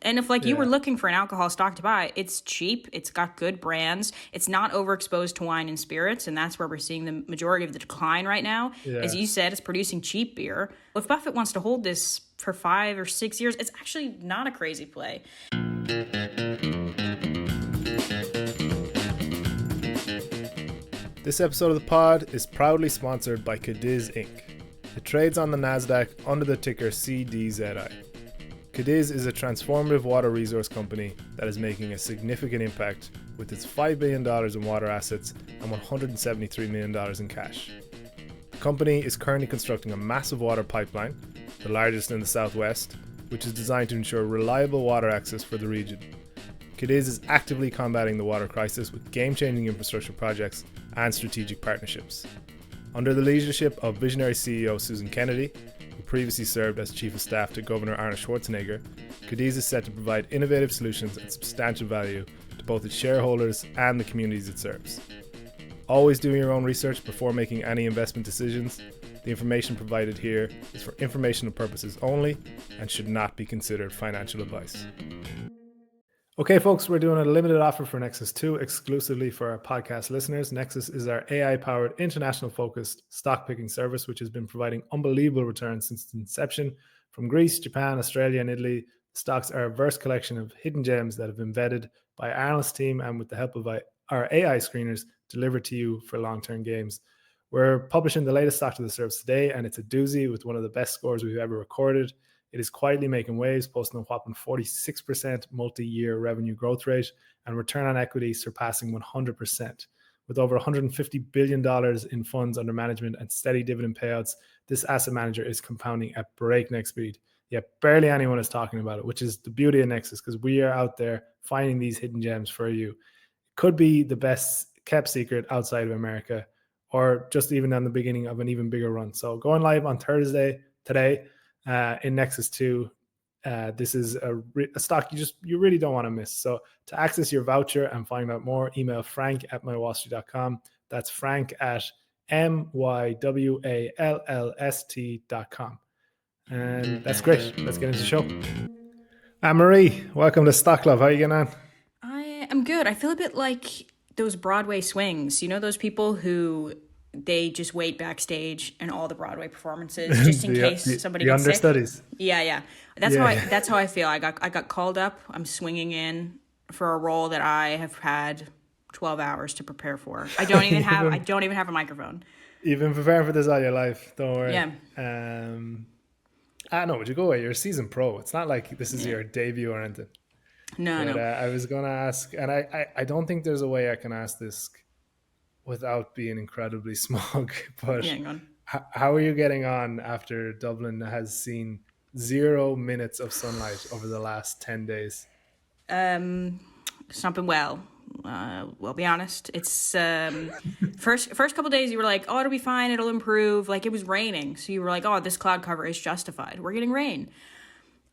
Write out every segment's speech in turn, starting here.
And if like you were Yeah. looking for an alcohol stock to buy, it's cheap, it's got good brands, it's not overexposed to wine and spirits, and that's where we're seeing the majority of the decline right now. As Yeah. you said, it's producing cheap beer. If Buffett wants to hold this for 5 or 6 years, it's actually not a crazy play. This episode of the pod is proudly sponsored by Cadiz Inc. It trades on the NASDAQ under the ticker CDZI. Cadiz is a transformative water resource company that is making a significant impact with its $5 billion in water assets and $173 million in cash. The company is currently constructing a massive water pipeline, the largest in the southwest, which is designed to ensure reliable water access for the region. Cadiz is actively combating the water crisis with game-changing infrastructure projects and strategic partnerships. Under the leadership of visionary CEO Susan Kennedy, who previously served as Chief of Staff to Governor Arnold Schwarzenegger, Cadiz is set to provide innovative solutions and substantial value to both its shareholders and the communities it serves. Always do your own research before making any investment decisions. The information provided here is for informational purposes only and should not be considered financial advice. Okay, folks, we're doing a limited offer for Nexus 2 exclusively for our podcast listeners. Nexus is our AI-powered, international-focused stock picking service, which has been providing unbelievable returns since its inception. From Greece, Japan, Australia, and Italy, stocks are a diverse collection of hidden gems that have been vetted by our analyst team and with the help of our AI screeners delivered to you for long-term games. We're publishing the latest stock to the service today, and it's a doozy with one of the best scores we've ever recorded. It is quietly making waves, posting a whopping 46% multi-year revenue growth rate and return on equity surpassing 100%. With over $150 billion in funds under management and steady dividend payouts, this asset manager is compounding at breakneck speed. Yet barely anyone is talking about it, which is the beauty of Nexus, because we are out there finding these hidden gems for you. It could be the best kept secret outside of America, or just even on the beginning of an even bigger run. So going live on Thursday today, in Nexus 2. This is a stock you really don't want to miss. So to access your voucher and find out more, email frank@mywallstreet.com. That's frank at mywallst.com. And that's great. Let's get into the show. Marie, welcome to Stock Love. How are you getting on? I am good. I feel a bit like those Broadway swings. You know, those people who they just wait backstage in all the Broadway performances just in case somebody the gets sick. understudies. Yeah. That's how I feel. I got called up. I'm swinging in for a role that I have had 12 hours to prepare for. I don't even have a microphone. You've been preparing for this all your life. Don't worry. Yeah. I know, would you go away? You're a seasoned pro. It's not like this is your debut or anything. No. I was going to ask, and I don't think there's a way I can ask this without being incredibly smug, but how are you getting on after Dublin has seen 0 minutes of sunlight over the last 10 days? It's not been well. We'll be honest. It's first couple of days you were like, oh, it'll be fine, it'll improve. Like, it was raining, so you were like, oh, this cloud cover is justified. We're getting rain.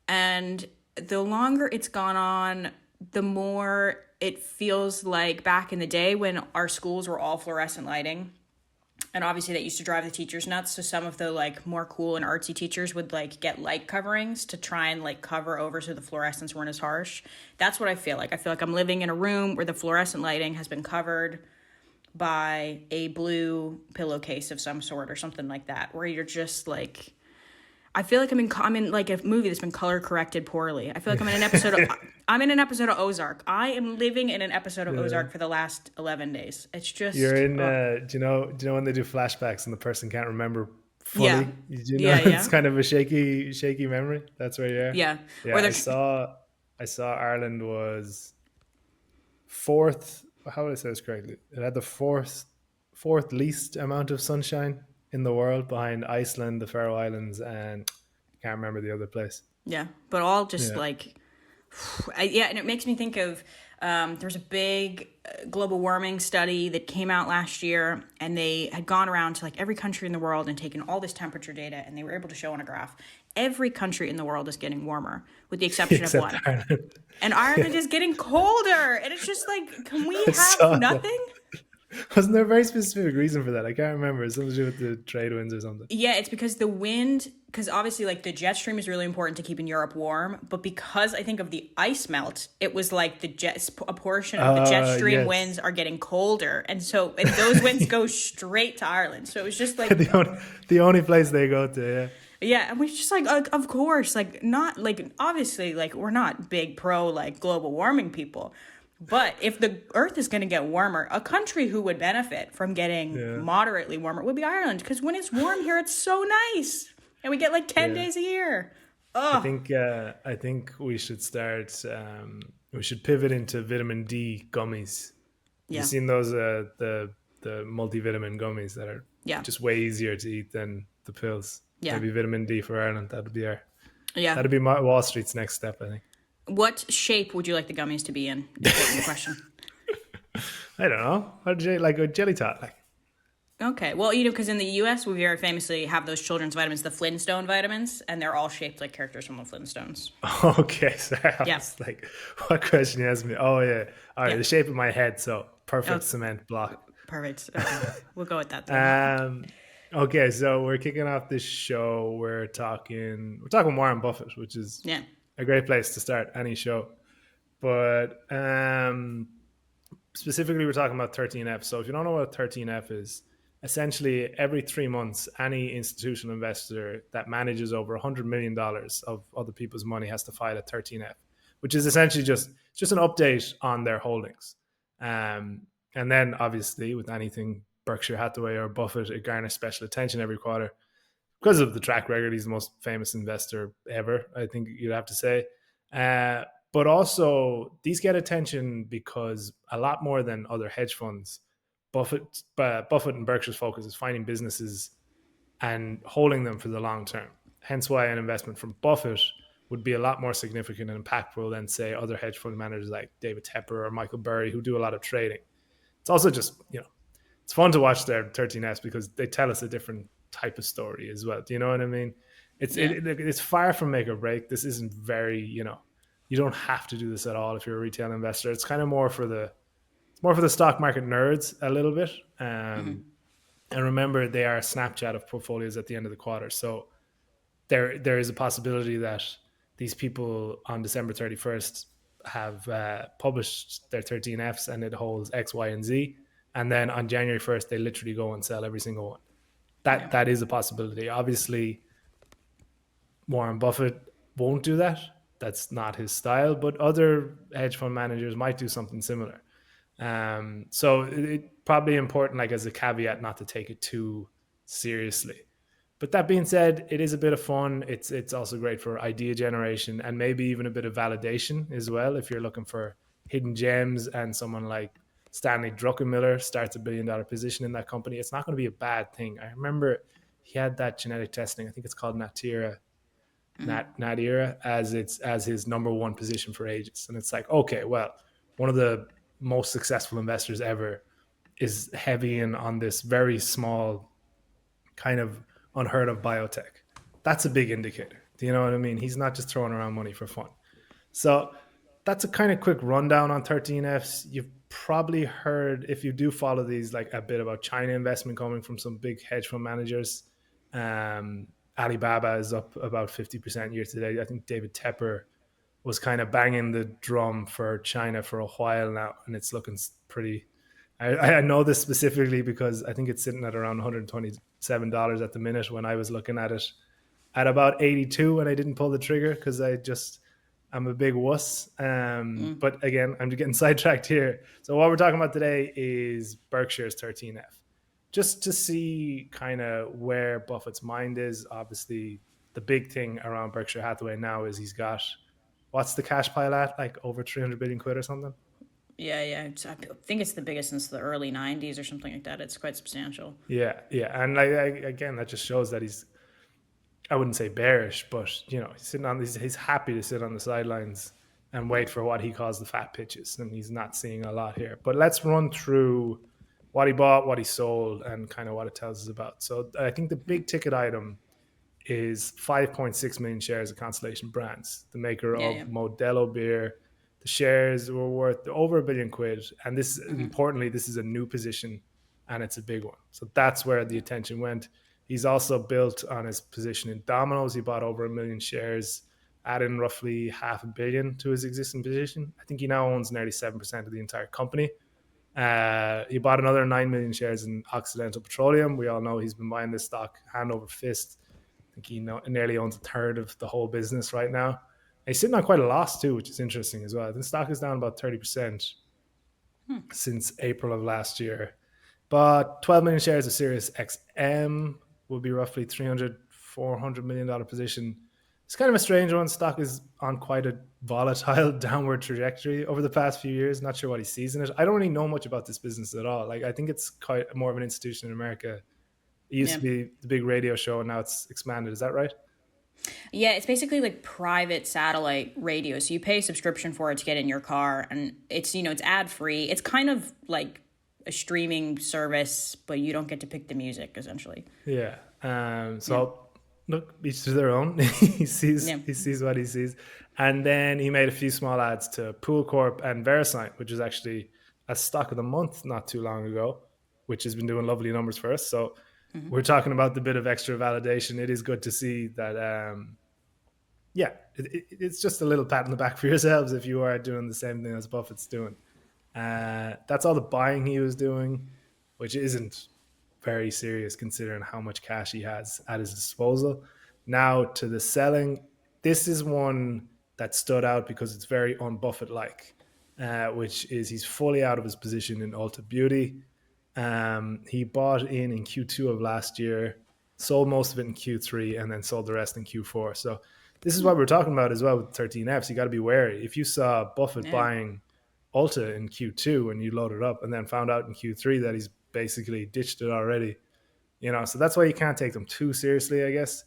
And the longer it's gone on, the more it feels like back in the day when our schools were all fluorescent lighting. And obviously that used to drive the teachers nuts. So some of the like more cool and artsy teachers would like get light coverings to try and like cover over so the fluorescents weren't as harsh. That's what I feel like. I feel like I'm living in a room where the fluorescent lighting has been covered by a blue pillowcase of some sort or something like that, where you're just like, I feel like I'm in like a movie that's been color corrected poorly. I feel like I'm in an episode of Ozark. I am living in an episode of Ozark for the last 11 days. It's just you're in. Do you know when they do flashbacks and the person can't remember fully? Yeah. It's kind of a shaky memory. That's where you are. Yeah. I saw Ireland was fourth. How would I say this correctly? It had the fourth least amount of sunshine in the world, behind Iceland, the Faroe Islands, and I can't remember the other place. Yeah, but all just like, and it makes me think of, there's a big global warming study that came out last year, and they had gone around to like every country in the world and taken all this temperature data, and they were able to show on a graph, every country in the world is getting warmer, with the exception of one. Ireland. And Ireland is getting colder, and it's just like, can we have nothing? Wasn't there a very specific reason for that? I can't remember. It's something to do with the trade winds or something. Yeah, it's because the wind, because obviously, like, the jet stream is really important to keeping Europe warm. But because I think of the ice melt, it was like a portion of the jet stream Yes. winds are getting colder. And those winds go straight to Ireland. So it was just like, The only place they go to, yeah. yeah, and we just like, of course, like, not like, obviously, like, we're not big pro, like, global warming people. But if the Earth is going to get warmer, a country who would benefit from getting Yeah. moderately warmer would be Ireland. Because when it's warm here, it's so nice. And we get like 10 Yeah. days a year. I think we should start. We should pivot into vitamin D gummies. Have you Yeah. seen those? The multivitamin gummies that are Yeah. just way easier to eat than the pills. Yeah. Maybe vitamin D for Ireland. Yeah. That'd be my Wall Street's next step. I think. What shape would you like the gummies to be in? Important question. I don't know. Like a jelly tot? Like Okay. Well, because in the US, we very famously have those children's vitamins, the Flintstone vitamins, and they're all shaped like characters from the Flintstones. okay, sorry. I Yeah. was like, what question you asked me? Oh yeah. All right, Yeah. the shape of my head. So Oh, perfect cement block. perfect. Okay. We'll go with that then. Um, okay, so we're kicking off this show. We're talking Warren Buffett, which is Yeah. a great place to start any show. But specifically, we're talking about 13F. So if you don't know what 13F is, essentially every 3 months, any institutional investor that manages over $100 million of other people's money has to file a 13F, which is essentially just an update on their holdings. And then obviously with anything Berkshire Hathaway or Buffett, it garners special attention every quarter because of the track record. He's the most famous investor ever, I think you'd have to say. Uh, but also, these get attention because a lot more than other hedge funds, Buffett and Berkshire's focus is finding businesses and holding them for the long term. Hence why an investment from Buffett would be a lot more significant and impactful than, say, other hedge fund managers like David Tepper or Michael Burry, who do a lot of trading. It's also just, it's fun to watch their 13S because they tell us a different type of story as well. Do you know what I mean? Yeah. It's far from make or break. This isn't very, you don't have to do this at all if you're a retail investor. It's kind of more for the stock market nerds a little bit. And remember, they are a snapshot of portfolios at the end of the quarter. So there is a possibility that these people on December 31st have published their 13Fs and it holds X, Y, and Z. And then on January 1st, they literally go and sell every single one. Yeah. That is a possibility. Obviously, Warren Buffett won't do that. That's not his style, but other hedge fund managers might do something similar. So it probably important, like as a caveat, not to take it too seriously. But that being said, it is a bit of fun. It's also great for idea generation and maybe even a bit of validation as well. If you're looking for hidden gems and someone like Stanley Druckenmiller starts $1 billion position in that company, it's not going to be a bad thing. I remember he had that genetic testing. I think it's called Natira as his number one position for ages. And it's like, okay, well, one of the most successful investors ever is heavy in on this very small kind of unheard of biotech. That's a big indicator. Do you know what I mean? He's not just throwing around money for fun. So that's a kind of quick rundown on 13Fs. You've probably heard, if you do follow these, like a bit about China investment coming from some big hedge fund managers. Alibaba is up about 50% year to date. I think David Tepper was kind of banging the drum for China for a while now, and it's looking pretty. I know this specifically because I think it's sitting at around $127 at the minute when I was looking at it at about 82 and I didn't pull the trigger because I'm a big wuss. But again, I'm getting sidetracked here. So what we're talking about today is Berkshire's 13F. Just to see kind of where Buffett's mind is. Obviously, the big thing around Berkshire Hathaway now is he's got, what's the cash pile at? Like over 300 billion quid or something? Yeah. I think it's the biggest since the early 90s or something like that. It's quite substantial. Yeah. And again, that just shows that he's, I wouldn't say bearish, but he's happy to sit on the sidelines and wait for what he calls the fat pitches, and he's not seeing a lot here. But let's run through what he bought, what he sold, and kind of what it tells us about. So I think the big ticket item is 5.6 million shares of Constellation Brands, the maker of Modelo beer, The shares were worth over £1 billion, and this, importantly, this is a new position, and it's a big one. So that's where the attention went. He's also built on his position in Domino's. He bought over 1 million shares, adding roughly $500 million to his existing position. I think he now owns nearly 7% of the entire company. He bought another 9 million shares in Occidental Petroleum. We all know he's been buying this stock hand over fist. I think he nearly owns a third of the whole business right now. And he's sitting on quite a loss too, which is interesting as well. The stock is down about 30% since April of last year. But 12 million shares of Sirius XM will be roughly $300-400 million position. It's kind of a strange one. Stock is on quite a volatile downward trajectory over the past few years. Not sure what he sees in it. I don't really know much about this business at all. Like, I think it's quite more of an institution in America. It used Yeah. to be the big radio show, and now it's expanded. Is that right? Yeah, it's basically like private satellite radio. So you pay a subscription for it to get in your car, and it's, it's ad free. It's kind of like a streaming service, but you don't get to pick the music essentially. Yeah. Yeah. So look, each to their own. he sees Yeah. he sees what he sees, and then he made a few small ads to Pool Corp and Verisign, which is actually a stock of the month not too long ago, which has been doing lovely numbers for us. So we're talking about the bit of extra validation. It is good to see that. Yeah, it's just a little pat on the back for yourselves if you are doing the same thing as Buffett's doing. That's all the buying he was doing, which isn't very serious considering how much cash he has at his disposal. Now to the selling, this is one that stood out because it's very un-Buffett like, which is he's fully out of his position in Ulta Beauty. He bought in Q2 of last year, sold most of it in Q3, and then sold the rest in Q4. So this is what we're talking about as well with 13Fs. You got to be wary. If you saw Buffett Yeah. buying Ulta in Q2 and you loaded up and then found out in Q3 that he's basically ditched it already, so that's why you can't take them too seriously, I guess.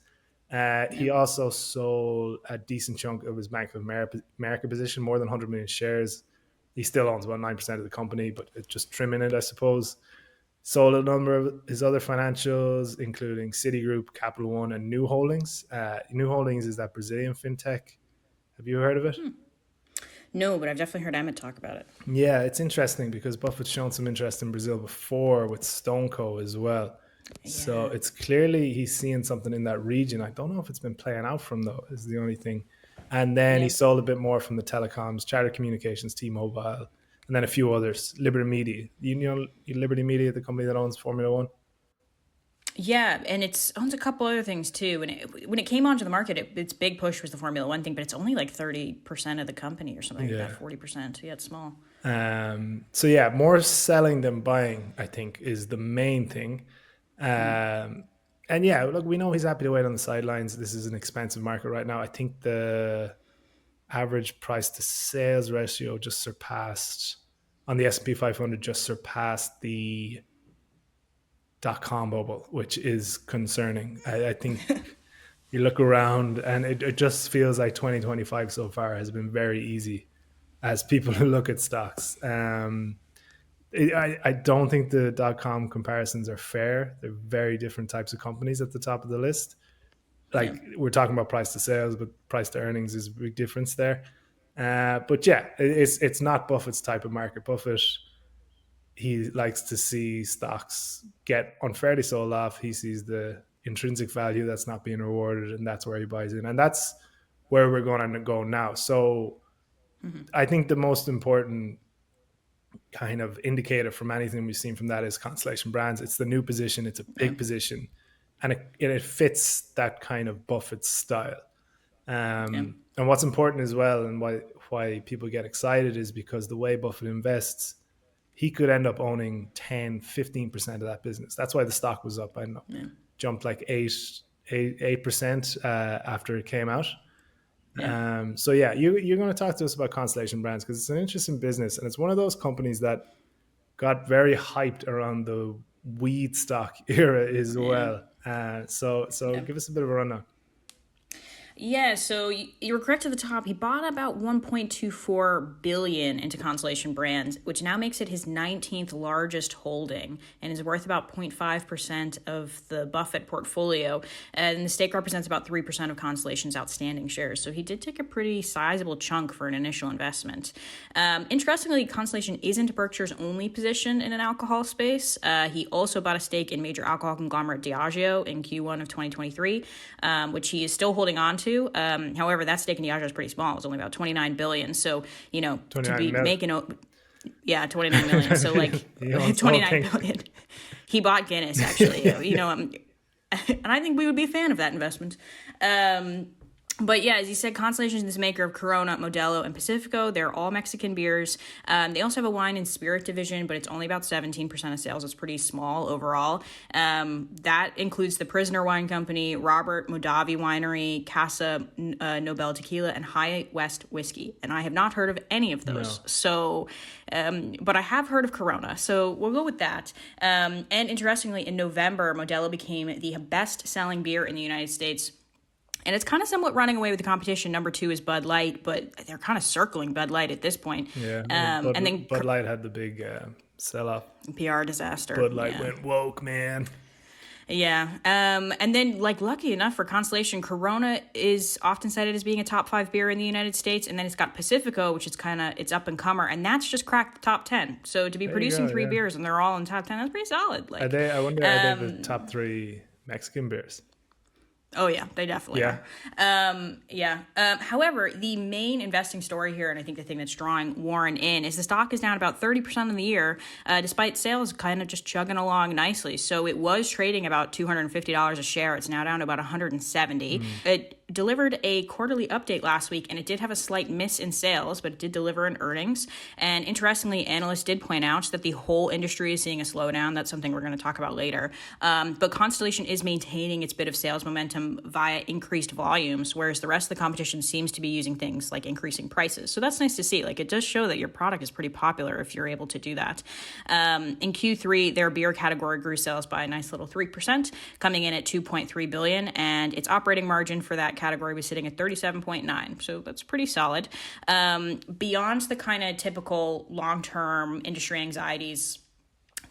Yeah. He also sold a decent chunk of his Bank of America position, more than 100 million shares. He still owns about 9% of the company, but it's just trimming it, I suppose. Sold a number of his other financials, including Citigroup, Capital One, and New Holdings. New Holdings is that Brazilian fintech. Have you heard of it? No, but I've definitely heard Emmett talk about it. Yeah, it's interesting because Buffett's shown some interest in Brazil before with Stoneco as well. So Yeah. it's clearly he's seeing something in that region. I don't know if it's been playing out from though, is the only thing. And then he Yeah. sold a bit more from the telecoms, Charter Communications, T-Mobile, and then a few others. Liberty Media. You know Liberty Media, the company that owns Formula One? Yeah, and it's owns a couple other things too. When it came onto the market, its big push was the Formula One thing, but it's only like 30% of the company or something like that, Yeah. 40%. Yeah, it's small. So yeah, more selling than buying, I think, is the main thing. And yeah, look, we know he's happy to wait on the sidelines. This is an expensive market right now. I think the average price to sales ratio just surpassed on the S&P 500, just surpassed the .com bubble, which is concerning. I think you look around and it just feels like 2025 so far has been very easy as people Yeah. who look at stocks. I don't think the .com comparisons are fair. They're very different types of companies at the top of the list. Yeah. Like we're talking about price to sales, but price to earnings is a big difference there. But yeah, it's not Buffett's type of market. Buffett, he likes to see stocks get unfairly sold off. He sees the intrinsic value that's not being rewarded, and that's where he buys in. And that's where we're going to go now. So I think the most important kind of indicator from anything we've seen from that is Constellation Brands. It's the new position. It's a Yeah. big position, and it fits that kind of Buffett style. Yeah. And what's important as well, and why people get excited, is because the way Buffett invests, he could end up owning 10-15% of that business. That's why the stock was up. I don't know, Yeah. jumped like 8% after it came out. Yeah. So yeah, you're going to talk to us about Constellation Brands because it's an interesting business, and it's one of those companies that got very hyped around the weed stock era as Yeah. well. So Yeah. give us a bit of a rundown. Yeah, so you were correct at the top. He bought about 1.24 billion into Constellation Brands, which now makes it his 19th largest holding and is worth about 0.5% of the Buffett portfolio. And the stake represents about 3% of Constellation's outstanding shares. So he did take a pretty sizable chunk for an initial investment. Interestingly, Constellation isn't Berkshire's only position in an alcohol space. He also bought a stake in major alcohol conglomerate Diageo in Q1 of 2023, which he is still holding on to. However, that stake in Diageo is pretty small. It's only about 29 billion. So, to be making 29 million. So like 29 billion. He bought Guinness, actually. And I think we would be a fan of that investment. But yeah, as you said, Constellation is the maker of Corona, Modelo, and Pacifico. They're all Mexican beers. They also have a wine and spirit division, but it's only about 17% of sales. It's pretty small overall. That includes the Prisoner Wine Company, Robert Mondavi Winery, Casa Nobel Tequila, and High West Whiskey. And I have not heard of any of those. No. So, but I have heard of Corona. So we'll go with that. And interestingly, in November, Modelo became the best-selling beer in the United States. And it's kind of somewhat running away with the competition. Number 2 is Bud Light, but they're kind of circling Bud Light at this point. Yeah, and then Bud Light had the big sell-off. PR disaster. Bud Light went woke, man. Yeah. And then, lucky enough for Constellation, Corona is often cited as being a top 5 beer in the United States. And then it's got Pacifico, which is it's up and comer. And that's just cracked the top 10. So to be producing 3 beers and they're all in top 10, that's pretty solid. I wonder are they the top 3 Mexican beers? Oh, yeah, they definitely are. However, the main investing story here, and I think the thing that's drawing Warren in, is the stock is down about 30% in the year, despite sales kind of just chugging along nicely. So it was trading about $250 a share. It's now down to about $170. It delivered a quarterly update last week, and it did have a slight miss in sales, but it did deliver in earnings. And interestingly, analysts did point out that the whole industry is seeing a slowdown. That's something we're going to talk about later. But Constellation is maintaining its bit of sales momentum via increased volumes, whereas the rest of the competition seems to be using things like increasing prices. So that's nice to see. It does show that your product is pretty popular if you're able to do that. In Q3, their beer category grew sales by a nice little 3%, coming in at $2.3 billion, and its operating margin for that category was sitting at 37.9%. So that's pretty solid. Beyond the kind of typical long-term industry anxieties,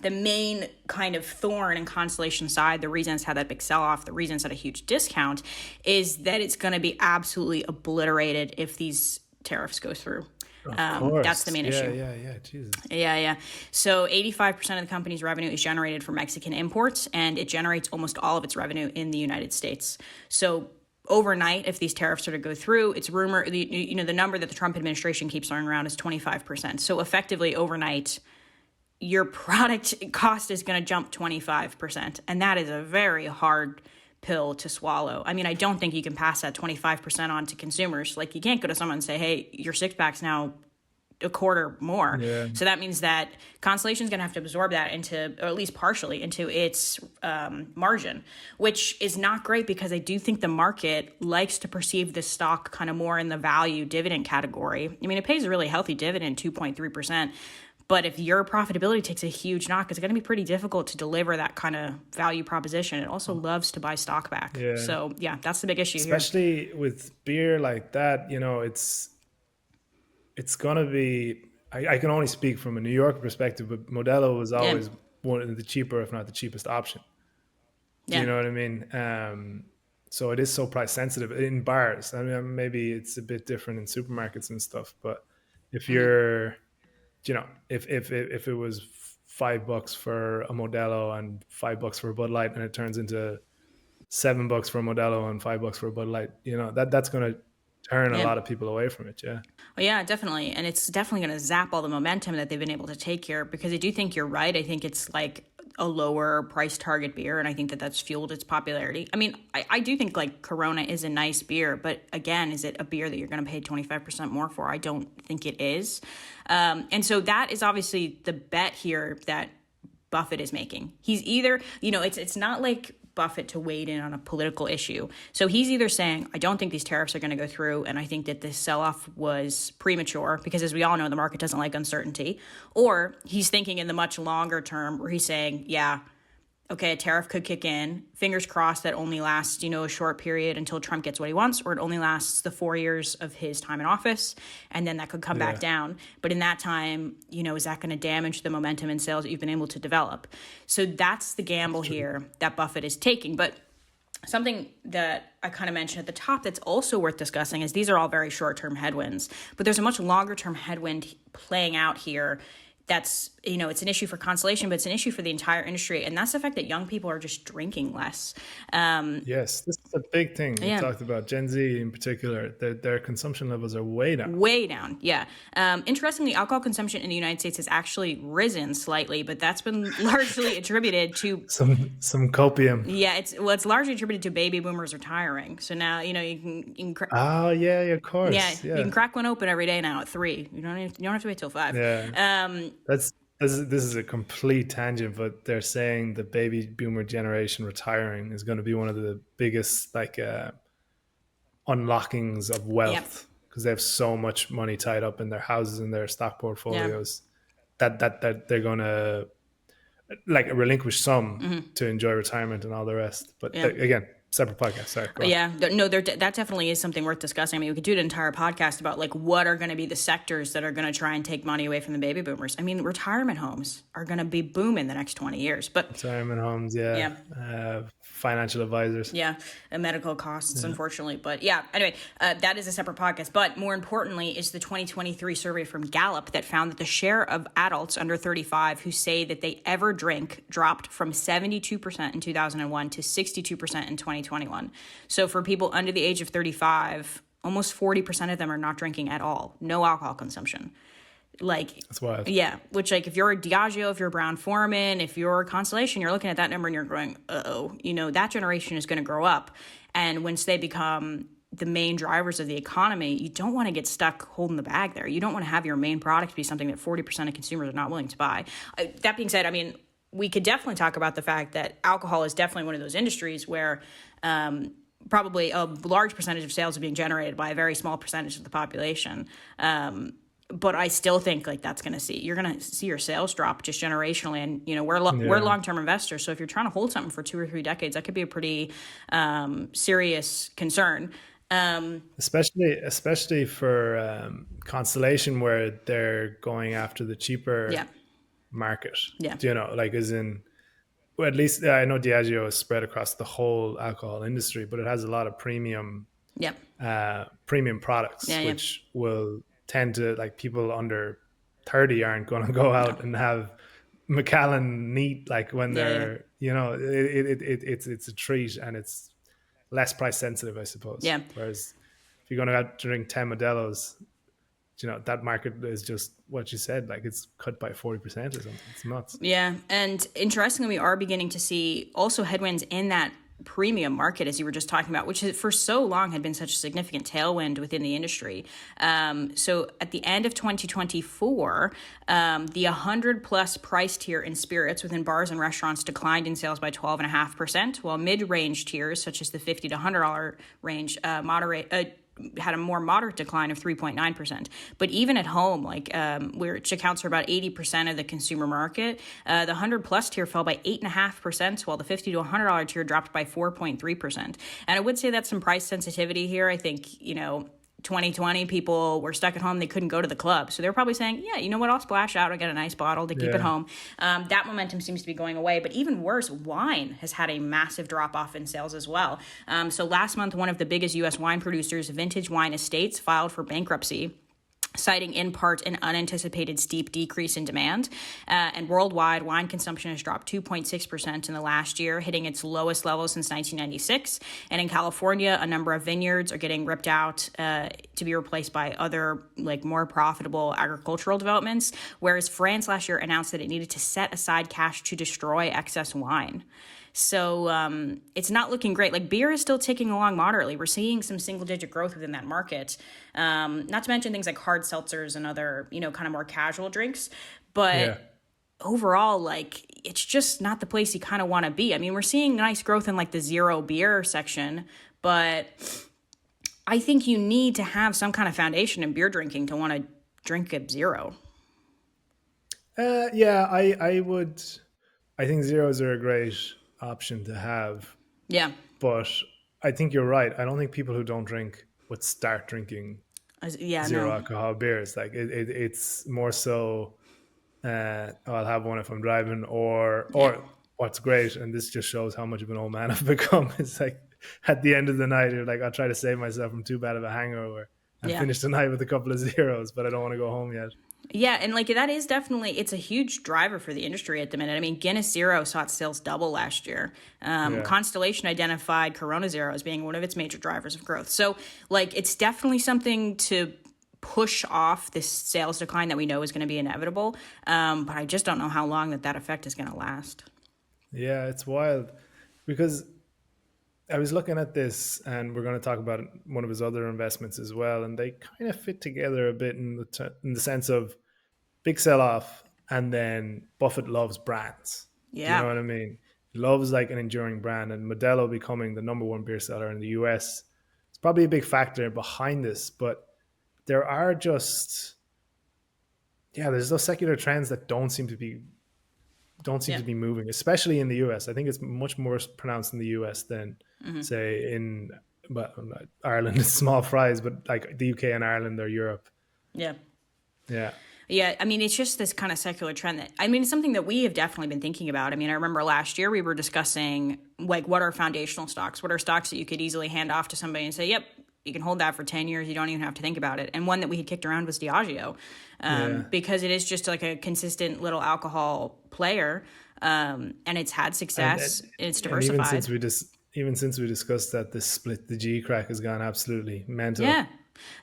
the main kind of thorn in Constellation side, the reason it's had that big sell-off, the reason it's at a huge discount, is that it's going to be absolutely obliterated if these tariffs go through. That's the main issue. Yeah. Jesus. Yeah. So 85% of the company's revenue is generated from Mexican imports, and it generates almost all of its revenue in the United States. So overnight, if these tariffs are to go through, it's rumored, the number that the Trump administration keeps throwing around is 25%. So effectively, overnight, your product cost is going to jump 25%. And that is a very hard pill to swallow. I mean, I don't think you can pass that 25% on to consumers. You can't go to someone and say, hey, your 6-pack's now a quarter more. Yeah. So that means that Constellation's going to have to absorb that into, or at least partially, into its margin, which is not great because I do think the market likes to perceive this stock kind of more in the value dividend category. I mean, it pays a really healthy dividend, 2.3%. But if your profitability takes a huge knock, it's going to be pretty difficult to deliver that kind of value proposition. It also loves to buy stock back. Yeah. So, that's the big issue Especially here. With beer like that, it's going to be... I can only speak from a New York perspective, but Modelo was always one of the cheaper, if not the cheapest option. Do you know what I mean? So it is so price sensitive in bars. I mean, maybe it's a bit different in supermarkets and stuff, but if you're... if it was $5 for a Modelo and $5 for a Bud Light, and it turns into $7 for a Modelo and $5 for a Bud Light, that's going to turn a lot of people away from it. Yeah. Well, yeah, definitely. And it's definitely going to zap all the momentum that they've been able to take here, because I do think you're right. I think it's a lower price target beer, and I think that that's fueled its popularity. I mean, I do think Corona is a nice beer, but again, is it a beer that you're going to pay 25% more for? I don't think it is. And so that is obviously the bet here that Buffett is making. He's either, it's not like Buffett to wade in on a political issue. So he's either saying, I don't think these tariffs are going to go through, and I think that this sell-off was premature, because as we all know, the market doesn't like uncertainty. Or he's thinking in the much longer term, where he's saying, yeah, okay, a tariff could kick in. Fingers crossed that only lasts, a short period until Trump gets what he wants, or it only lasts the 4 years of his time in office, and then that could come back Yeah. down. But in that time, is that going to damage the momentum in sales that you've been able to develop? So that's the gamble here that Buffett is taking. But something that I kind of mentioned at the top that's also worth discussing is these are all very short-term headwinds, but there's a much longer-term headwind playing out here. That's, it's an issue for Constellation, but it's an issue for the entire industry. And that's the fact that young people are just drinking less. Yes, this is a big thing. We Yeah. talked about Gen Z in particular. Their consumption levels are way down. Way down, yeah. Interestingly, alcohol consumption in the United States has actually risen slightly, but that's been largely attributed to Some copium. yeah. It's largely attributed to baby boomers retiring. So now you can Oh yeah, of course. yeah, Yeah. you can crack one open every day now at 3. You don't have to wait till 5. Yeah. This is a complete tangent, but they're saying the baby boomer generation retiring is going to be one of the biggest unlockings of wealth because they have so much money tied up in their houses and their stock portfolios that they're going to relinquish some to enjoy retirement and all the rest. But again, separate podcast. Sorry. Go on. Yeah, no, that definitely is something worth discussing. I mean, we could do an entire podcast about what are going to be the sectors that are going to try and take money away from the baby boomers. I mean, retirement homes are going to be booming the next 20 years. But Retirement homes, financial advisors. yeah, and medical costs, unfortunately. But yeah, anyway, that is a separate podcast. But more importantly is the 2023 survey from Gallup that found that the share of adults under 35 who say that they ever drink dropped from 72% in 2001 to 62% in 2021. So for people under the age of 35, almost 40% of them are not drinking at all. No alcohol consumption. That's wild. Yeah, which if you're a Diageo, if you're a Brown-Forman, if you're a Constellation, you're looking at that number and you're going, that generation is going to grow up. And once they become the main drivers of the economy, you don't want to get stuck holding the bag there. You don't want to have your main product be something that 40% of consumers are not willing to buy. That being said, I mean, we could definitely talk about the fact that alcohol is definitely one of those industries where probably a large percentage of sales are being generated by a very small percentage of the population. But I still think you're going to see your sales drop just generationally. And, we're long-term investors. So if you're trying to hold something for 2 or 3 decades, that could be a pretty serious concern. Especially for Constellation, where they're going after the cheaper market. Yeah. As in, well, at least I know Diageo is spread across the whole alcohol industry, but it has a lot of premium products, which will tend to, people under 30 aren't going to go out and have Macallan neat when they're it's a treat and it's less price sensitive, I suppose. Yeah. Whereas if you're going to out drink 10 Modelos, that market is just what you said, it's cut by 40% or something. It's nuts. Yeah. And interestingly, we are beginning to see also headwinds in that premium market, as you were just talking about, which for so long had been such a significant tailwind within the industry. So at the end of 2024, the 100 plus price tier in spirits within bars and restaurants declined in sales by 12.5%, while mid-range tiers such as the $50 to $100 range had a more moderate decline of 3.9%. But even at home, which accounts for about 80% of the consumer market, the 100 plus tier fell by 8.5%, while the $50 to $100 tier dropped by 4.3%. And I would say that's some price sensitivity here. I think, 2020 people were stuck at home. They couldn't go to the club. So they were probably saying, yeah, you know what? I'll splash out. I'll get a nice bottle to keep at home. That momentum seems to be going away. But even worse, wine has had a massive drop off in sales as well. So last month, one of the biggest U.S. wine producers, Vintage Wine Estates, filed for bankruptcy, citing in part an unanticipated steep decrease in demand. And worldwide, wine consumption has dropped 2.6% in the last year, hitting its lowest level since 1996. And in California, a number of vineyards are getting ripped out to be replaced by other, more profitable agricultural developments, whereas France last year announced that it needed to set aside cash to destroy excess wine. So it's not looking great. Beer is still ticking along moderately. We're seeing some single-digit growth within that market. Not to mention things like hard seltzers and other, kind of more casual drinks. But overall, it's just not the place you kind of want to be. I mean, we're seeing nice growth in the zero beer section, but I think you need to have some kind of foundation in beer drinking to want to drink a zero. I would I think zeros are a great option to have, Yeah. but I think you're right. I don't think people who don't drink would start drinking Yeah, zero no. alcohol beers. Like it's more so, I'll have one if I'm driving, Yeah. or what's great, and this just shows how much of an old man I've become. It's like at the end of the night, you're like, I'll try to save myself from too bad of a hangover and Yeah. finish the night with a couple of zeros, but I don't want to go home yet. Yeah, and like that is definitely it's a huge driver for the industry at the minute. I mean, Guinness Zero saw its sales double last year. Yeah. Constellation identified Corona Zero as being one of its major drivers of growth. So, like, it's definitely something to push off this sales decline that we know is going to be inevitable. But I just don't know how long that effect is going to last. Yeah, it's wild because I was looking at this, and we're going to talk about one of his other investments as well, and they kind of fit together a bit in the sense of big sell off, and then Buffett loves brands. Do you Yeah. know what I mean? He loves like an enduring brand, and Modelo becoming the number one beer seller in the US. It's probably a big factor behind this, but there are just there's those secular trends that Yeah. don't seem to be moving, especially in the US. I think it's much more pronounced in the US than, Mm-hmm. say, but Ireland is small fries, but like the UK and Ireland or Europe. Yeah. Yeah. Yeah, I mean, it's just this kind of secular trend that, I mean, it's something that we have definitely been thinking about. I mean, I remember last year we were discussing, like, what are foundational stocks? What are stocks that you could easily hand off to somebody and say, yep, you can hold that for 10 years. You don't even have to think about it. And one that we had kicked around was Diageo, Yeah. because it is just like a consistent little alcohol player, and it's had success. And it's And diversified. even since we discussed that, this split, the G crack has gone absolutely mental. Yeah.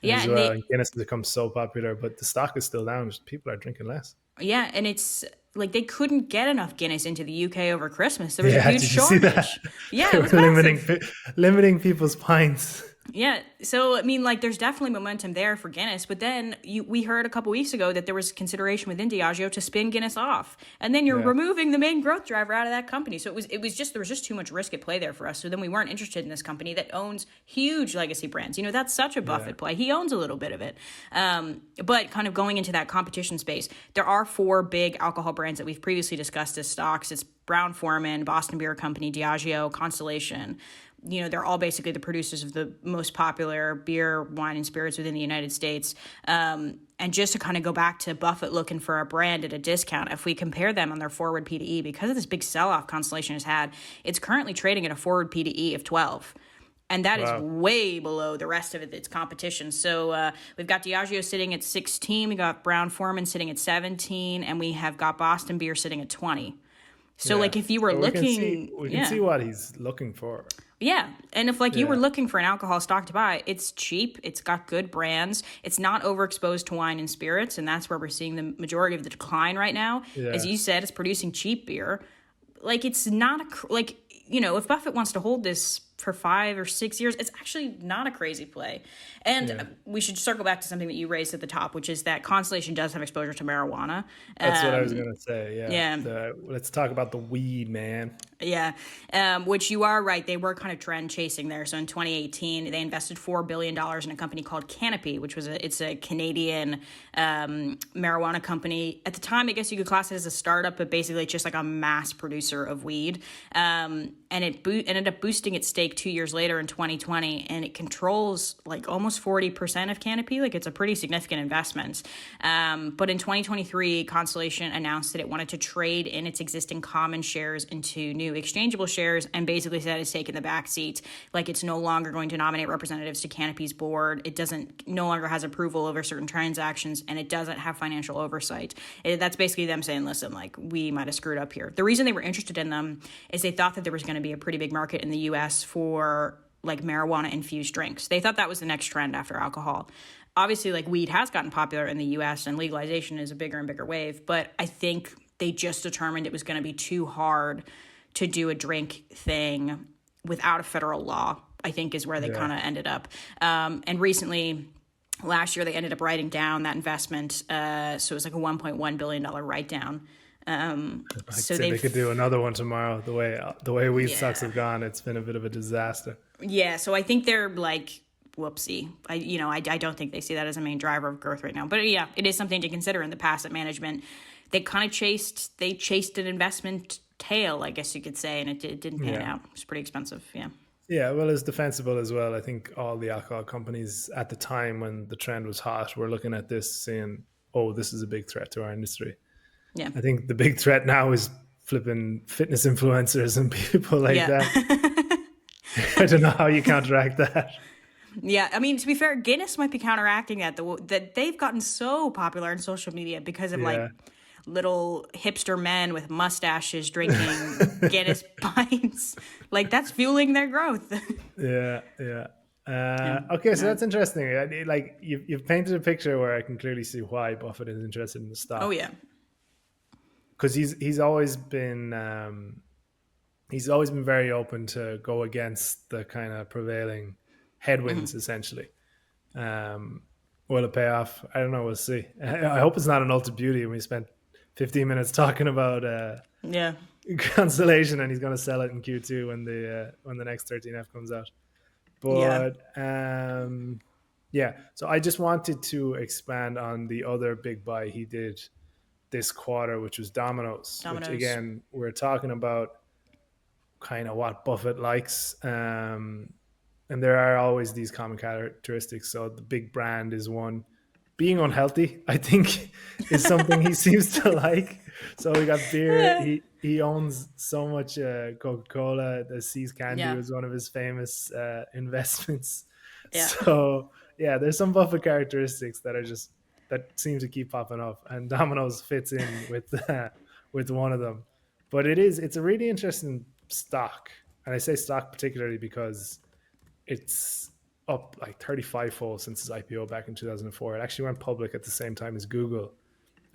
Yeah, As and well. And Guinness has become so popular, but the stock is still down. Just people are drinking less. and it's like they couldn't get enough Guinness into the UK over Christmas. There was a Yeah, huge did you see that? shortage. Yeah, They it were was massive. limiting people's pints. Yeah, so I mean, like, there's definitely momentum there for Guinness, but then we heard a couple weeks ago that there was consideration within Diageo to spin Guinness off, and then you're Yeah. removing the main growth driver out of that company. So it was just there was just too much risk at play there for us. So then we weren't interested in this company that owns huge legacy brands. You know, that's such a Buffett play. He owns a little bit of it, but kind of going into that competition space, there are 4 big alcohol brands that we've previously discussed as stocks. It's Brown-Forman, Boston Beer Company, Diageo, Constellation. You know, they're all basically the producers of the most popular beer, wine, and spirits within the United States. And just to kind of go back to Buffett looking for a brand at a discount, if we compare them on their forward P/E, because of this big sell-off Constellation has had, it's currently trading at a forward P/E of 12. And that is way below the rest of its competition. So we've got Diageo sitting at 16, we got Brown-Forman sitting at 17, and we have got Boston Beer sitting at 20. So, like, if you were So looking... we can see what he's looking for. Yeah, and if you were looking for an alcohol stock to buy, it's cheap, it's got good brands, it's not overexposed to wine and spirits, and that's where we're seeing the majority of the decline right now. Yeah. As you said, it's producing cheap beer. Like, it's not if Buffett wants to hold this for 5 or 6 years, it's actually not a crazy play. And we should circle back to something that you raised at the top, which is that Constellation does have exposure to marijuana. That's what I was going to say. Yeah. Yeah. Let's talk about the weed, man. Yeah, which you are right. They were kind of trend chasing there. So in 2018, they invested $4 billion in a company called Canopy, which was it's a Canadian marijuana company. At the time, I guess you could class it as a startup, but basically it's just like a mass producer of weed. And it ended up boosting its stake 2 years later in 2020, and it controls like almost 40% of Canopy. Like, it's a pretty significant investment. But in 2023, Constellation announced that it wanted to trade in its existing common shares into new exchangeable shares, and basically said it's taken the back seat. Like, it's no longer going to nominate representatives to Canopy's board. It no longer has approval over certain transactions, and it doesn't have financial oversight. That's basically them saying, listen, like, we might have screwed up here. The reason they were interested in them is they thought that there was going to be a pretty big market in the US for like marijuana infused drinks. They thought that was the next trend after alcohol. Obviously, like, weed has gotten popular in the US and legalization is a bigger and bigger wave, but I think they just determined it was going to be too hard to do a drink thing without a federal law, I think, is where they kind of ended up. And recently, last year, they ended up writing down that investment. So it was like a $1.1 billion write down. So they could do another one tomorrow. The way weed stocks have gone, it's been a bit of a disaster. Yeah, so I think they're like, whoopsie. I don't think they see that as a main driver of growth right now. But yeah, it is something to consider in the asset management. They kind of chased an investment tail, I guess you could say, and it didn't pan Yeah. out. It was pretty expensive. Yeah. Yeah, well, it's defensible as well. I think all the alcohol companies at the time when the trend was hot were looking at this saying, oh, this is a big threat to our industry. Yeah. I think the big threat now is flipping fitness influencers and people like Yeah. that. I don't know how you counteract that. Yeah, I mean, to be fair, Guinness might be counteracting that. That they've gotten so popular on social media because of like Yeah. little hipster men with mustaches drinking Guinness pints. Like that's fueling their growth. Yeah, yeah. Yeah. Okay, so No. that's interesting. Like you've painted a picture where I can clearly see why Buffett is interested in the Oh stock yeah. because he's always been very open to go against the kind of prevailing headwinds, essentially. Um, will it pay off? I don't know. We'll see. I hope it's not an ultra beauty. And we spent 15 minutes talking about Yeah. Constellation, and he's going to sell it in Q2 when the next 13F comes out. Yeah. But yeah, so I just wanted to expand on the other big buy he did this quarter, which was Domino's, which Dominoes. again we're talking about kind of what Buffett likes. And there are always these common characteristics. So the big brand is one. Being unhealthy, I think, is something he seems to like. So we got beer. He owns so much Coca Cola. The Seas Candy Yeah. was one of his famous investments. Yeah. So yeah, there's some Buffett characteristics that seem to keep popping up, and Domino's fits in with one of them. But it's a really interesting stock, and I say stock particularly because it's up like 35 fold since its IPO back in 2004. It actually went public at the same time as Google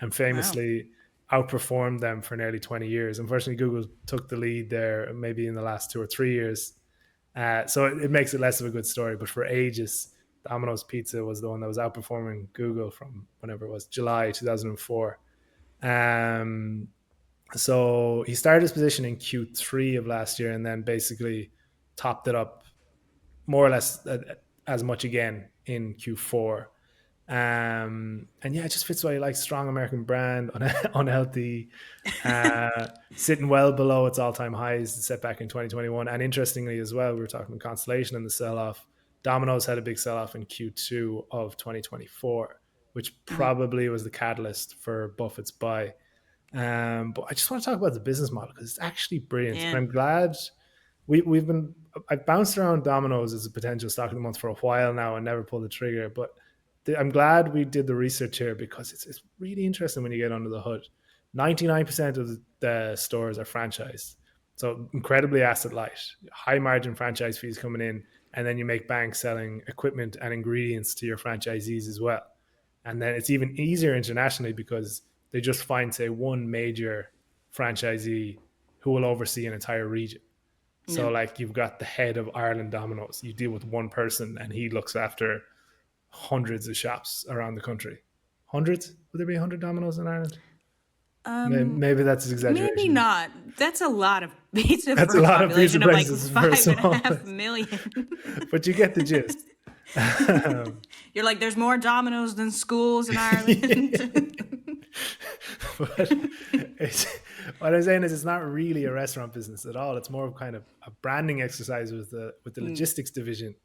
and Wow. famously outperformed them for nearly 20 years. Unfortunately, Google took the lead there maybe in the last 2 or 3 years. So it makes it less of a good story. But for ages, Domino's Pizza was the one that was outperforming Google from whenever it was, July 2004. Um, so he started his position in Q3 of last year and then basically topped it up more or less as much again in Q4. And yeah, it just fits what he likes. Strong American brand, unhealthy, sitting well below its all-time highs set back in 2021. And interestingly as well, we were talking about Constellation and the sell-off. Domino's had a big sell-off in Q2 of 2024, which probably was the catalyst for Buffett's buy. But I just want to talk about the business model because it's actually brilliant. And Yeah. I'm glad I've bounced around Domino's as a potential stock of the month for a while now and never pulled the trigger. But I'm glad we did the research here because it's really interesting when you get under the hood. 99% of the stores are franchised. So incredibly asset light, high margin franchise fees coming in, and then you make bank selling equipment and ingredients to your franchisees as well. And then it's even easier internationally because they just find, say, one major franchisee who will oversee an entire region. Yeah. So, like, you've got the head of Ireland Domino's. You deal with one person, and he looks after hundreds of shops around the country. Hundreds? Would there be 100 Domino's in Ireland? Maybe that's an Maybe exaggeration. not. That's a lot of pizza That's for a a lot of pizza population of like prices for a five and a small half place. million. But you get the gist. You're like, there's more Dominoes than schools in Ireland. But what I'm saying is, it's not really a restaurant business at all. It's more of kind of a branding exercise with the logistics division,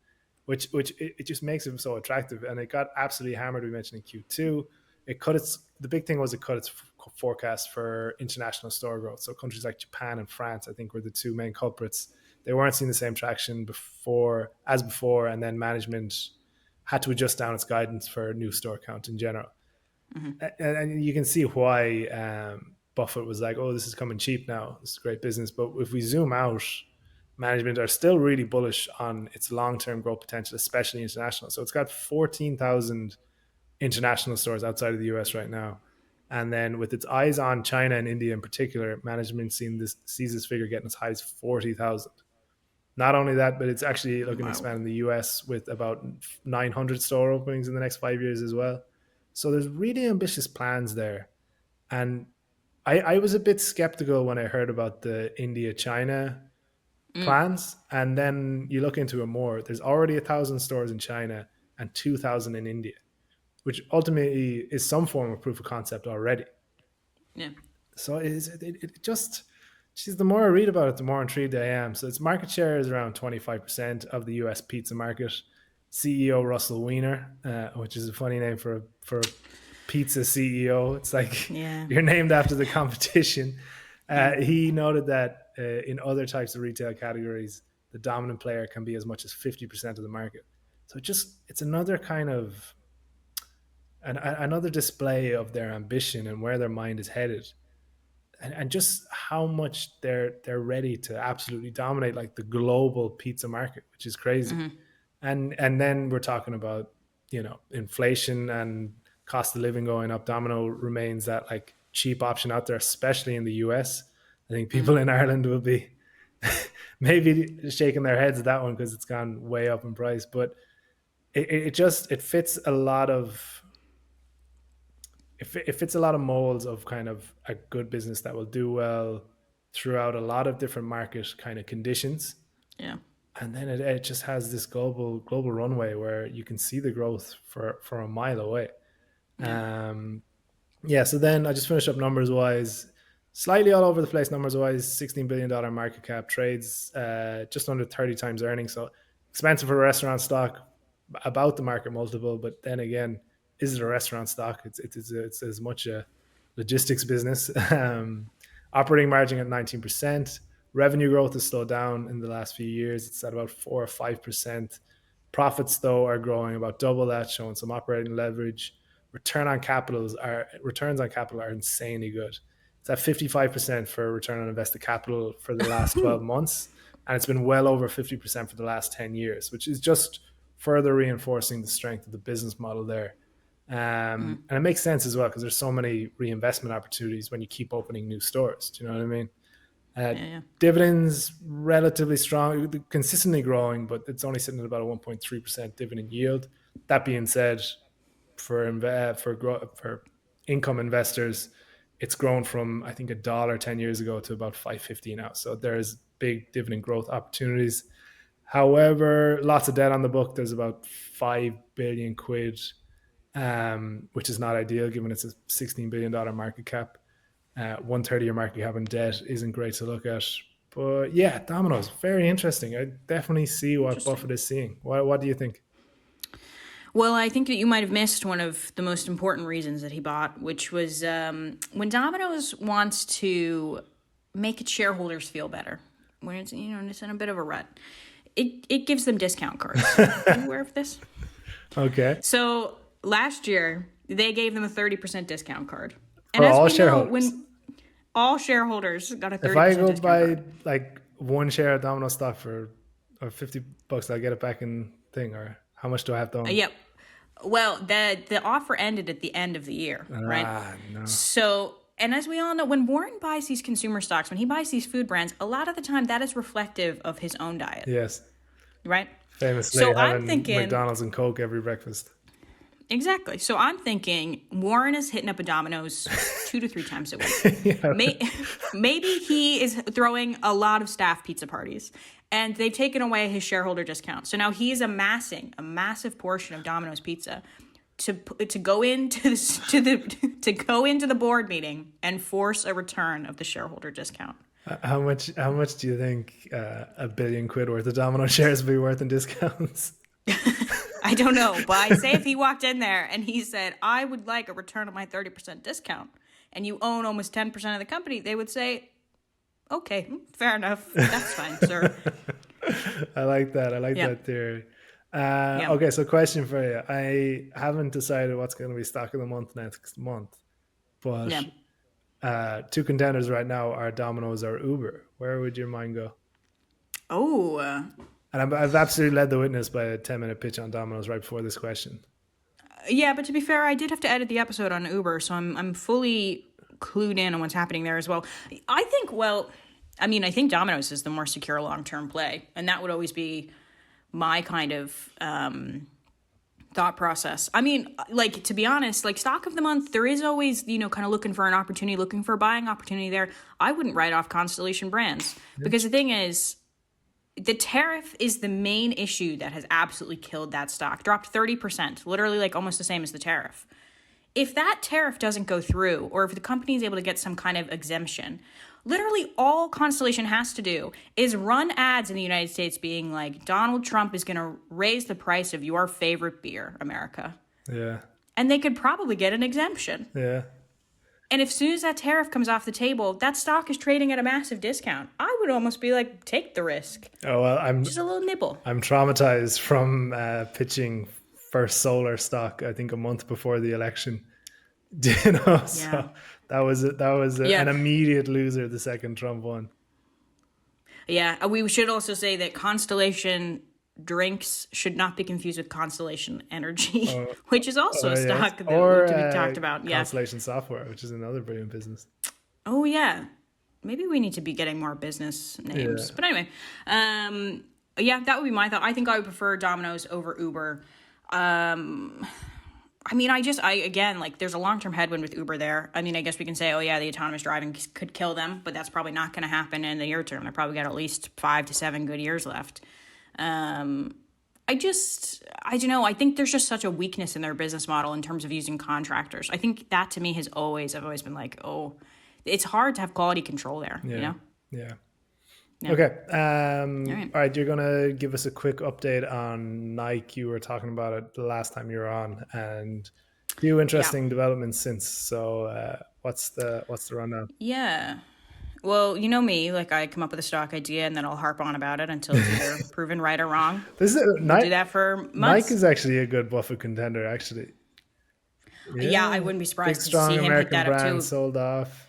which it just makes it so attractive. And it got absolutely hammered. We mentioned in Q2, the big thing was it cut its forecast for international store growth. So countries like Japan and France, I think, were the two main culprits. They weren't seeing the same traction before, and then management had to adjust down its guidance for new store count in general. And you can see why Buffett was like, "Oh, this is coming cheap now. This is great business." But if we zoom out, management are still really bullish on its long-term growth potential, especially international. So it's got 14,000 international stores outside of the US right now, and then with its eyes on China and India in particular, management sees this figure getting as high as 40,000. Not only that, but it's actually looking to Wow. expand in the US with about 900 store openings in the next 5 years as well. So there's really ambitious plans there. And I was a bit skeptical when I heard about the India China plans. And then you look into it more. There's already 1,000 stores in China and 2,000 in India, which ultimately is some form of proof of concept already. Yeah. So it just Geez, the more I read about it, the more intrigued I am. So its market share is around 25% of the US pizza market. CEO Russell Weiner, which is a funny name for a pizza CEO. It's like Yeah. you're named after the competition. Yeah. He noted that in other types of retail categories, the dominant player can be as much as 50% of the market. So it's another kind of another display of their ambition and where their mind is headed, and just how much they're ready to absolutely dominate like the global pizza market, which is crazy. And then we're talking about, inflation and cost of living going up. Domino remains that like cheap option out there, especially in the US. I think people in Ireland will be maybe shaking their heads at that one because it's gone way up in price. But it fits a lot of it fits a lot of molds of kind of a good business that will do well throughout a lot of different market kind of conditions. Yeah. And then it just has this global runway where you can see the growth for a mile away. Yeah. Yeah, so then I just finished up numbers wise, slightly all over the place numbers wise. $16 billion market cap, trades just under 30 times earnings. So expensive for a restaurant stock, about the market multiple. But then again, is it a restaurant stock? It's as much a logistics business. Operating margin at 19%. Revenue growth has slowed down in the last few years. It's at about 4 or 5%. Profits though are growing about double that, showing some operating leverage. Returns on capital are insanely good. It's at 55% for return on invested capital for the last 12 months, and it's been well over 50% for the last 10 years, which is just further reinforcing the strength of the business model there. And it makes sense as well because there's so many reinvestment opportunities when you keep opening new stores. Do you know what I mean? Yeah. Dividends relatively strong, consistently growing, but it's only sitting at about a 1.3% dividend yield. That being said, for income investors, it's grown from I think $1 10 years ago to about $5.50 now. So there's big dividend growth opportunities. However, lots of debt on the book. There's about 5 billion quid, which is not ideal given it's a $16 billion market cap. 1/3 of your market cap and debt isn't great to look at. But yeah, Domino's, very interesting. I definitely see what Buffett is seeing. What do you think? Well, I think that you might have missed one of the most important reasons that he bought, which was when Domino's wants to make its shareholders feel better, when it's it's in a bit of a rut, it gives them discount cards. Are you aware of this? Okay. So last year they gave them a 30% discount card, and For as all we shareholders. know, when all shareholders got a 30% If I go discount buy card. like one share of Domino stock for or $50, I'll get it back in thing, or how much do I have to own? Yeah. Well, the offer ended at the end of the year, right? No. So, and as we all know, when Warren buys these consumer stocks, when he buys these food brands, a lot of the time that is reflective of his own diet, Yes. right? Famously So I'm having thinking, McDonald's and Coke every breakfast. exactly. So I'm thinking Warren is hitting up a Domino's 2 to 3 times a week. Yeah. Maybe he is throwing a lot of staff pizza parties, and they've taken away his shareholder discount. So now he is amassing a massive portion of Domino's pizza to go into to go into the board meeting and force a return of the shareholder discount. How much do you think a billion quid worth of Domino shares would be worth in discounts? I don't know, but I say if he walked in there and he said, "I would like a return of my 30% discount," and you own almost 10% of the company, they would say, "Okay, fair enough. That's fine, sir." I like that. I like that theory. Okay, so question for you. I haven't decided what's going to be stock of the month next month, but two contenders right now are Domino's or Uber. Where would your mind go? Oh. And I've absolutely led the witness by a 10-minute pitch on Domino's right before this question. Yeah, but to be fair, I did have to edit the episode on Uber, so I'm fully clued in on what's happening there as well. I think Domino's is the more secure long-term play, and that would always be my kind of thought process. I mean, like, to be honest, like, stock of the month, there is always, kind of looking for an opportunity, looking for a buying opportunity there. I wouldn't write off Constellation Brands because the thing is, the tariff is the main issue that has absolutely killed that stock. Dropped 30%, literally like almost the same as the tariff. if that tariff doesn't go through, or if the company is able to get some kind of exemption, literally all Constellation has to do is run ads in the United States being like, Donald Trump is going to raise the price of your favorite beer, America. Yeah. And they could probably get an exemption. Yeah. And if soon as that tariff comes off the table, that stock is trading at a massive discount. I would almost be like, take the risk. Oh, well, just a little nibble. I'm traumatized from pitching First Solar stock, I think a month before the election. You know, so that was an immediate loser the second Trump won. Yeah, we should also say that Constellation drinks should not be confused with Constellation Energy, which is also a stock that we talked about. Constellation Software, which is another brilliant business. Oh, yeah. Maybe we need to be getting more business names. But anyway, that would be my thought. I think I would prefer Domino's over Uber. I mean, again, like, there's a long-term headwind with Uber there. I mean, I guess we can say, oh, yeah, the autonomous driving could kill them, but that's probably not going to happen in the near term. They're probably got at least 5 to 7 good years left. I don't know. I think there's just such a weakness in their business model in terms of using contractors. I think that to me I've always been like, oh, it's hard to have quality control there, you know? Yeah. Okay. All right. You're going to give us a quick update on Nike. You were talking about it the last time you were on, and a few interesting developments since. So what's the rundown? Yeah. Well, you know me, like, I come up with a stock idea and then I'll harp on about it until it's either proven right or wrong. I'll do that for months. Nike is actually a good Buffett contender, actually. Yeah, I wouldn't be surprised to see him American pick that up too. Sold off.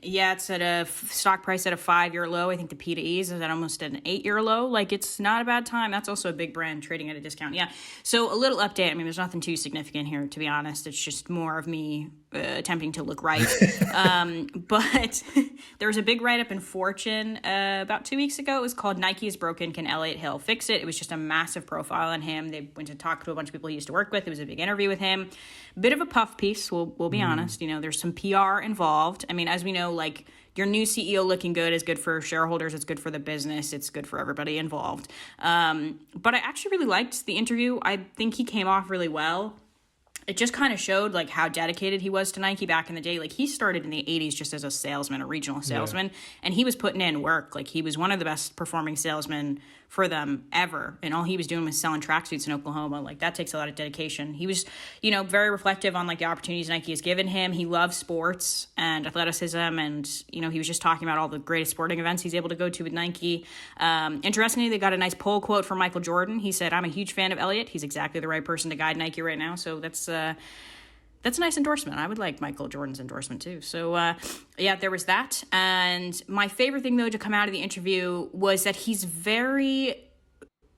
Yeah, it's at a stock price at a 5-year low. I think the P to E's is at almost an 8-year low. Like, it's not a bad time. That's also a big brand trading at a discount. Yeah. So a little update. I mean, there's nothing too significant here, to be honest. It's just more of me attempting to look right. But there was a big write-up in Fortune about 2 weeks ago. It was called Nike is Broken. Can Elliot Hill fix it? It was just a massive profile on him. They went to talk to a bunch of people he used to work with. It was a big interview with him. Bit of a puff piece, we'll be honest. You know, there's some PR involved. I mean, as we know, like, your new CEO looking good is good for shareholders. It's good for the business. It's good for everybody involved. But I actually really liked the interview. I think he came off really well. It just kind of showed, like, how dedicated he was to Nike back in the day. Like, he started in the 80s just as a salesman, a regional salesman, and he was putting in work. Like, he was one of the best performing salesmen for them ever, and all he was doing was selling tracksuits in Oklahoma. Like, that takes a lot of dedication. He was, you know, very reflective on, like, the opportunities Nike has given him. He loves sports and athleticism, and, you know, he was just talking about all the greatest sporting events he's able to go to with Nike. Interestingly, they got a nice poll quote from Michael Jordan. He said, "I'm a huge fan of Elliot. He's exactly the right person to guide Nike right now." So that's a nice endorsement. I would like Michael Jordan's endorsement too. So there was that. And my favorite thing, though, to come out of the interview was that he's very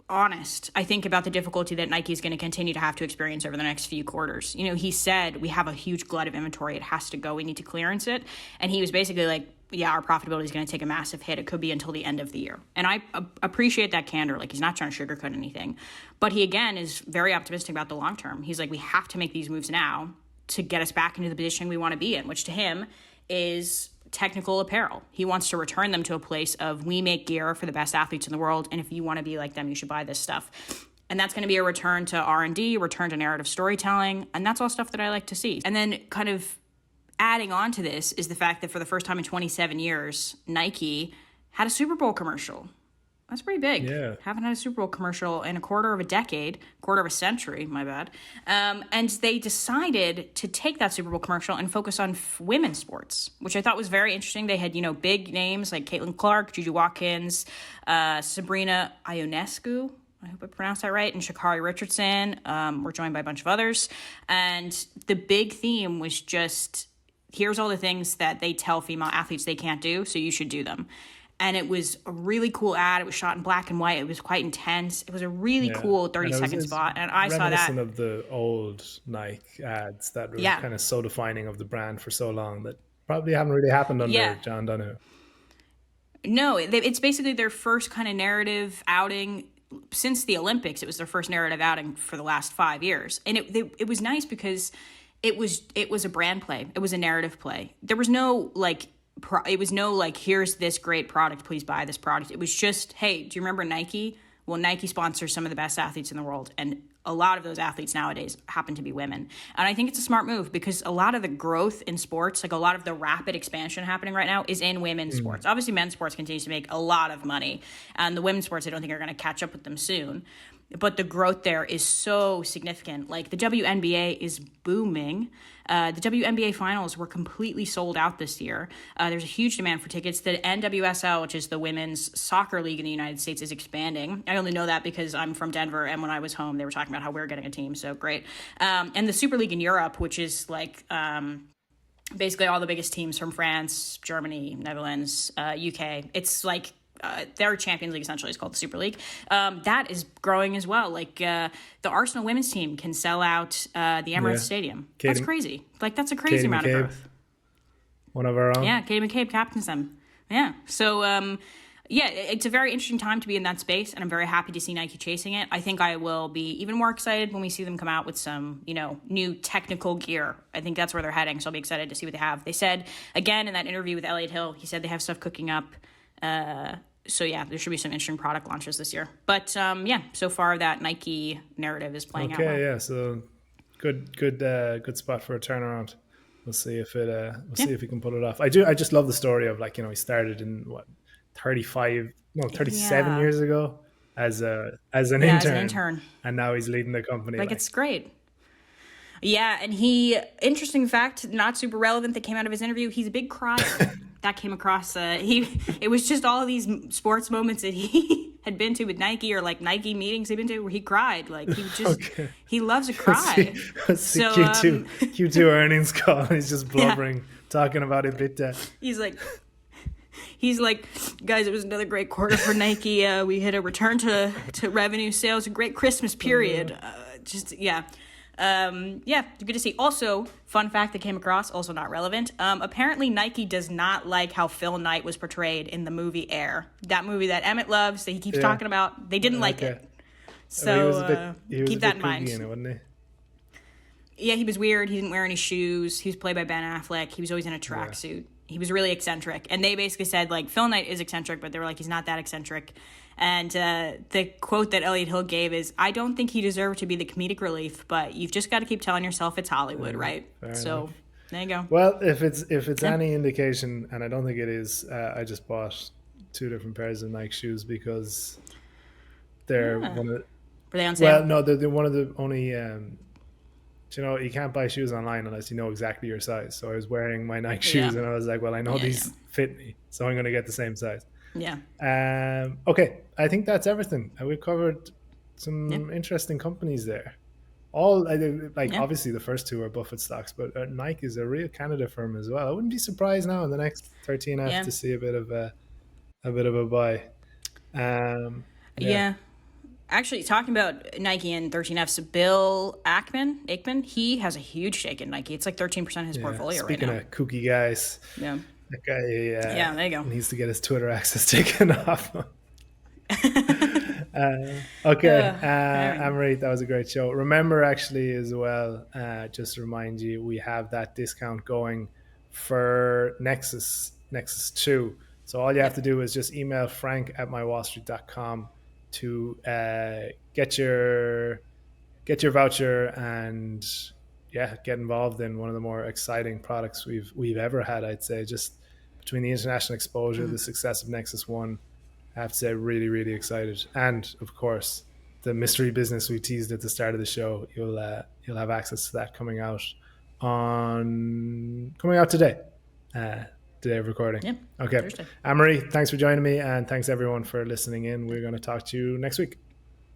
honest, I think, about the difficulty that Nike is going to continue to have to experience over the next few quarters. You know, he said, we have a huge glut of inventory. It has to go. We need to clearance it. And he was basically like, yeah, our profitability is going to take a massive hit. It could be until the end of the year. And I appreciate that candor. Like, he's not trying to sugarcoat anything. But he, again, is very optimistic about the long term. He's like, we have to make these moves now to get us back into the position we want to be in, which to him is technical apparel. He wants to return them to a place of, we make gear for the best athletes in the world, and if you want to be like them, you should buy this stuff. And that's going to be a return to R&D, return to narrative storytelling, and that's all stuff that I like to see. And then kind of adding on to this is the fact that for the first time in 27 years, Nike had a Super Bowl commercial. That's pretty big. Yeah. Haven't had a Super Bowl commercial in a quarter of a century, my bad. And they decided to take that Super Bowl commercial and focus on women's sports, which I thought was very interesting. They had, you know, big names like Caitlin Clark, Juju Watkins, Sabrina Ionescu, I hope I pronounced that right, and Sha'Carri Richardson. We're joined by a bunch of others. And the big theme was just, here's all the things that they tell female athletes they can't do, so you should do them. And it was a really cool ad. It was shot in black and white. It was quite intense. It was a really cool 30-second spot. And I saw that. Reminiscent of the old Nike ads that were kind of so defining of the brand for so long that probably haven't really happened under John Donohue. No, it's basically their first kind of narrative outing since the Olympics. It was their first narrative outing for the last 5 years. And it was nice because it was a brand play. It was a narrative play. There was no here's this great product, please buy this product. It was just, hey, do you remember Nike? Well, Nike sponsors some of the best athletes in the world, and a lot of those athletes nowadays happen to be women. And I think it's a smart move because a lot of the growth in sports, like a lot of the rapid expansion happening right now, is in women's sports. Obviously, men's sports continues to make a lot of money, and the women's sports, I don't think, are going to catch up with them soon. But the growth there is so significant. Like the WNBA is booming. The WNBA finals were completely sold out this year. There's a huge demand for tickets. The NWSL, which is the women's soccer league in the United States, is expanding. I only know that because I'm from Denver, and when I was home, they were talking about how we're getting a team. So great. And the Super League in Europe, which is like basically all the biggest teams from France, Germany, Netherlands, UK. It's like their Champions League essentially is called the Super League. That is growing as well. Like the Arsenal women's team can sell out the Emirates Stadium. That's crazy. Like that's a crazy amount of growth. One of our own. Yeah, Katie McCabe captains them. Yeah. So yeah, it's a very interesting time to be in that space, and I'm very happy to see Nike chasing it. I think I will be even more excited when we see them come out with some, new technical gear. I think that's where they're heading, so I'll be excited to see what they have. They said, again, in that interview with Elliot Hill, he said they have stuff cooking up. So yeah, there should be some interesting product launches this year. But so far that Nike narrative is playing out well. Okay, yeah, so good spot for a turnaround. We'll see if see if he can pull it off. I just love the story of he started in 37 years ago as an intern, and now he's leading the company. It's great. Yeah, and interesting fact, not super relevant, that came out of his interview, he's a big crier. That came across, it was just all of these sports moments that he had been to with Nike, or like Nike meetings he'd been to where he cried. Like he just, he loves a cry. That's the Q2 earnings call, and he's just blubbering, talking about EBITDA. He's like, guys, it was another great quarter for Nike. We hit a return to revenue sales, a great Christmas period. Good to see. Also, fun fact that came across, also not relevant. Apparently Nike does not like how Phil Knight was portrayed in the movie Air. That movie that Emmett loves, that he keeps talking about. They didn't like it. So keep that in mind. In it, wasn't he? Yeah, he was weird. He didn't wear any shoes. He was played by Ben Affleck. He was always in a tracksuit. Yeah. He was really eccentric. And they basically said, like, Phil Knight is eccentric, but they were like, he's not that eccentric. And the quote that Elliot Hill gave is, I don't think he deserved to be the comedic relief, but you've just got to keep telling yourself it's Hollywood, right? So enough. There you go. Well, if it's any indication, and I don't think it is, I just bought 2 different pairs of Nike shoes because they're one of the... Were they on sale? Well, no, they're one of the only... you can't buy shoes online unless you know exactly your size. So I was wearing my Nike shoes, and I was like, well, I know these fit me, so I'm going to get the same size. Yeah. Okay, I think that's everything. We've covered some interesting companies there. Obviously the first 2 are Buffett stocks, but Nike is a real candidate for him as well. I wouldn't be surprised now in the next 13F to see a bit of a buy. Actually, talking about Nike and 13F's, Bill Ackman, he has a huge stake in Nike. It's like 13% of his portfolio right now. Speaking of kooky guys, yeah, that guy there you go. Needs to get his Twitter access taken off. Anne-Marie, that was a great show. Remember, actually, as well, just to remind you, we have that discount going for Nexus 2. So all you have to do is just email frank@mywallstreet.com to get your voucher and get involved in one of the more exciting products we've ever had. I'd say, just between the international exposure, the success of Nexus 1, I have to say, really, really excited. And of course, the mystery business we teased at the start of the show, you'll have access to that coming out today. Day of recording. Yeah. Okay. Anne-Marie, thanks for joining me, and thanks everyone for listening in. We're going to talk to you next week.